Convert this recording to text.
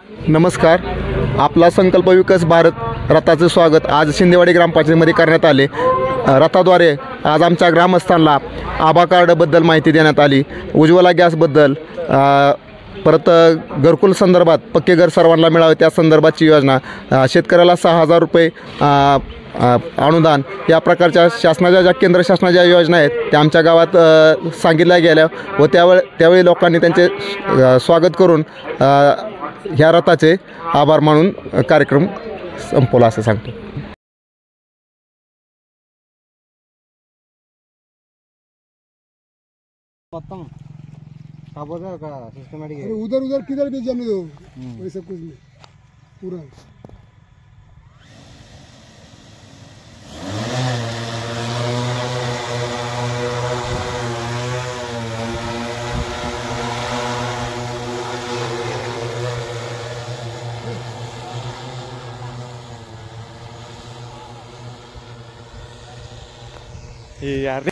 नमस्कार. आपला संकल्प विकास भारत रथाचं स्वागत आज शिंदेवाडी ग्रामपंचायतीमध्ये करण्यात आले. रथाद्वारे आज आमच्या ग्रामस्थांना आभा कार्डबद्दल माहिती देण्यात आली, उज्ज्वला गॅसबद्दल, परत घरकुल संदर्भात पक्के घर सर्वांना मिळावे त्या संदर्भाची योजना, शेतकऱ्याला 6,000 रुपये अनुदान, या प्रकारच्या शासनाच्या ज्या केंद्र शासनाच्या योजना आहेत त्या आमच्या गावात सांगितल्या गेल्या व त्यावेळी लोकांनी त्यांचे स्वागत करून ह्या रथाचे आभार मानून कार्यक्रम संपवला असं सांगतो. उधर उधर किधर भी जाने दो, वैसा कुछ नहीं पूरा. यार